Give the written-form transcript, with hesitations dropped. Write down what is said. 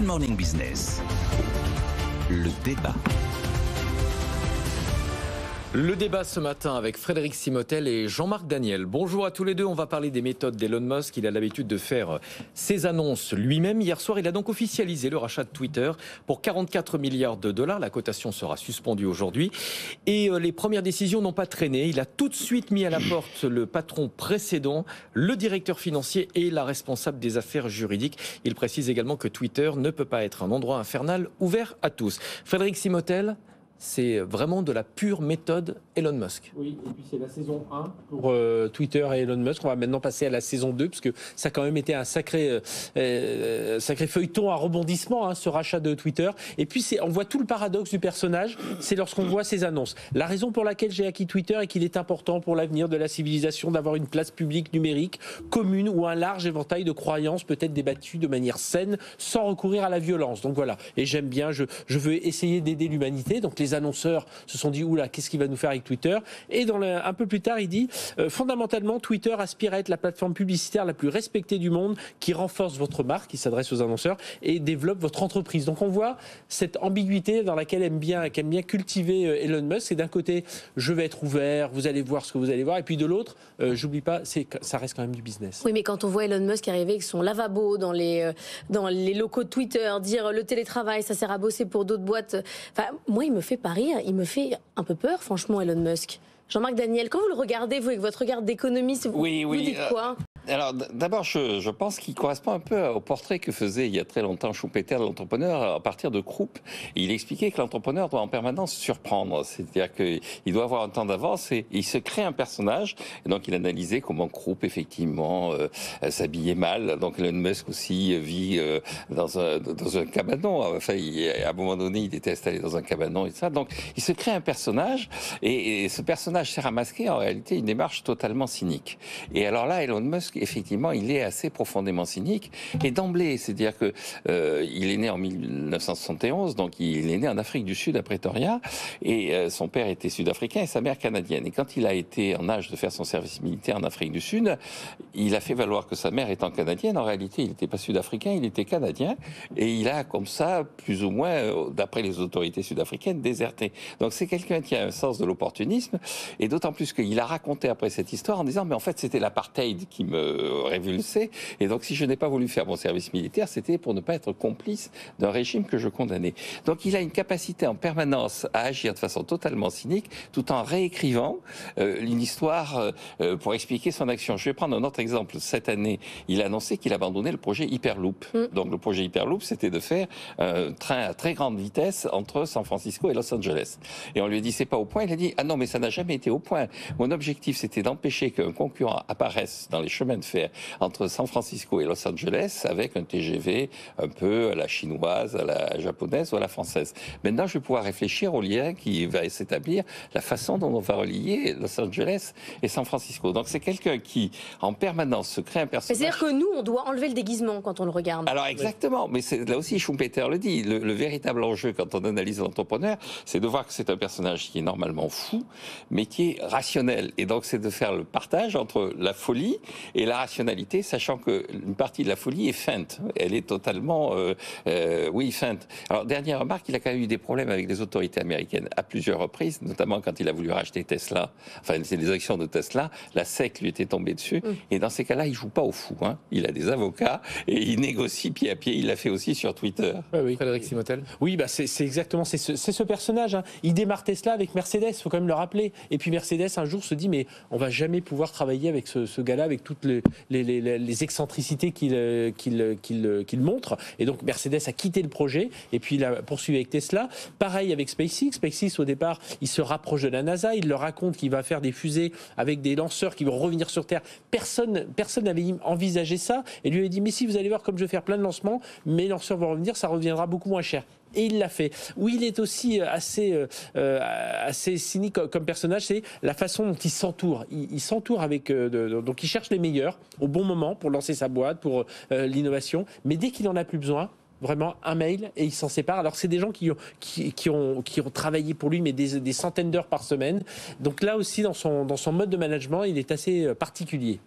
Morning Business, le débat. Le débat ce matin avec Frédéric Simotel et Jean-Marc Daniel. Bonjour à tous les deux, on va parler des méthodes d'Elon Musk. Il a l'habitude de faire ses annonces lui-même. Hier soir, il a donc officialisé le rachat de Twitter pour 44 milliards de dollars. La cotation sera suspendue aujourd'hui. Et les premières décisions n'ont pas traîné. Il a tout de suite mis à la porte le patron précédent, le directeur financier et la responsable des affaires juridiques. Il précise également que Twitter ne peut pas être un endroit infernal ouvert à tous. Frédéric Simotel, c'est vraiment de la pure méthode Elon Musk. Oui, et puis c'est la saison 1 pour Twitter et Elon Musk. On va maintenant passer à la saison 2, parce que ça a quand même été un sacré feuilleton à rebondissement, ce rachat de Twitter. Et puis on voit tout le paradoxe du personnage, c'est lorsqu'on voit ses annonces. La raison pour laquelle j'ai acquis Twitter est qu'il est important pour l'avenir de la civilisation d'avoir une place publique numérique commune où un large éventail de croyances peut être débattu de manière saine, sans recourir à la violence. Donc voilà, et j'aime bien, je veux essayer d'aider l'humanité. Donc les annonceurs se sont dit, oula, qu'est-ce qu'il va nous faire avec Twitter? Et un peu plus tard, il dit, fondamentalement, Twitter aspire à être la plateforme publicitaire la plus respectée du monde, qui renforce votre marque, qui s'adresse aux annonceurs, et développe votre entreprise. Donc on voit cette ambiguïté dans laquelle aime bien cultiver Elon Musk. C'est d'un côté, je vais être ouvert, vous allez voir ce que vous allez voir, et puis de l'autre, j'oublie pas, ça reste quand même du business. Oui, mais quand on voit Elon Musk arriver avec son lavabo dans les locaux de Twitter, dire le télétravail, ça sert à bosser pour d'autres boîtes, enfin, moi, il me fait pas rire, il me fait un peu peur, franchement, Elon Musk. Jean-Marc Daniel, quand vous le regardez, vous, avec votre regard d'économiste, vous dites quoi ? Alors d'abord, je pense qu'il correspond un peu au portrait que faisait il y a très longtemps Schumpeter, l'entrepreneur, à partir de Krupp. Il expliquait que l'entrepreneur doit en permanence surprendre, c'est-à-dire qu'il doit avoir un temps d'avance et il se crée un personnage. Et donc il analysait comment Krupp effectivement s'habillait mal. Donc Elon Musk aussi vit dans un cabanon. Enfin, à un moment donné, il était installé dans un cabanon et ça. Donc il se crée un personnage et ce personnage sert à masquer en réalité une démarche totalement cynique. Et alors là, Elon Musk, effectivement, il est assez profondément cynique et d'emblée, c'est-à-dire que il est né en 1971, donc il est né en Afrique du Sud à Pretoria et son père était sud-africain et sa mère canadienne. Et quand il a été en âge de faire son service militaire en Afrique du Sud, il a fait valoir que sa mère étant canadienne, en réalité, il n'était pas sud-africain, il était canadien et il a comme ça, plus ou moins, d'après les autorités sud-africaines, déserté. Donc c'est quelqu'un qui a un sens de l'opportunisme et d'autant plus qu'il a raconté après cette histoire en disant mais en fait c'était l'apartheid qui me révulsé. Et donc, si je n'ai pas voulu faire mon service militaire, c'était pour ne pas être complice d'un régime que je condamnais. Donc, il a une capacité en permanence à agir de façon totalement cynique, tout en réécrivant une histoire pour expliquer son action. Je vais prendre un autre exemple. Cette année, il a annoncé qu'il abandonnait le projet Hyperloop. Donc, le projet Hyperloop, c'était de faire un train à très grande vitesse entre San Francisco et Los Angeles. Et on lui a dit, c'est pas au point. Il a dit, ah non, mais ça n'a jamais été au point. Mon objectif, c'était d'empêcher qu'un concurrent apparaisse dans les chemins de fer entre San Francisco et Los Angeles avec un TGV un peu à la chinoise, à la japonaise ou à la française. Maintenant, je vais pouvoir réfléchir au lien qui va s'établir, la façon dont on va relier Los Angeles et San Francisco. Donc, c'est quelqu'un qui, en permanence, se crée un personnage. C'est-à-dire que nous, on doit enlever le déguisement quand on le regarde. Alors, exactement. Mais là aussi, Schumpeter le dit. Le véritable enjeu, quand on analyse l'entrepreneur, c'est de voir que c'est un personnage qui est normalement fou, mais qui est rationnel. Et donc, c'est de faire le partage entre la folie et la rationalité, sachant qu'une partie de la folie est feinte. Elle est totalement, feinte. Alors, dernière remarque, il a quand même eu des problèmes avec les autorités américaines à plusieurs reprises, notamment quand il a voulu racheter Tesla. Enfin, c'est les actions de Tesla. La SEC lui était tombée dessus. Et dans ces cas-là, il joue pas au fou. Il a des avocats et il négocie pied à pied. Il l'a fait aussi sur Twitter. Oui. Frédéric Simotel. Oui, c'est exactement, c'est ce personnage. Il démarre Tesla avec Mercedes, il faut quand même le rappeler. Et puis Mercedes, un jour, se dit, mais on va jamais pouvoir travailler avec ce gars-là, avec toutes les excentricités qu'il montre. Et donc Mercedes a quitté le projet et puis il a poursuivi avec Tesla. Pareil avec SpaceX. SpaceX, au départ, il se rapproche de la NASA. Il leur raconte qu'il va faire des fusées avec des lanceurs qui vont revenir sur Terre. Personne n'avait envisagé ça. Et lui a dit, mais si, vous allez voir, comme je vais faire plein de lancements, mes lanceurs vont revenir, ça reviendra beaucoup moins cher. Et il l'a fait. Oui, il est aussi assez cynique comme personnage, c'est la façon dont il s'entoure. Il s'entoure avec... donc il cherche les meilleurs au bon moment pour lancer sa boîte, pour l'innovation. Mais dès qu'il en a plus besoin, vraiment un mail et il s'en sépare. Alors c'est des gens qui ont travaillé pour lui, mais des centaines d'heures par semaine. Donc là aussi, dans son mode de management, il est assez particulier.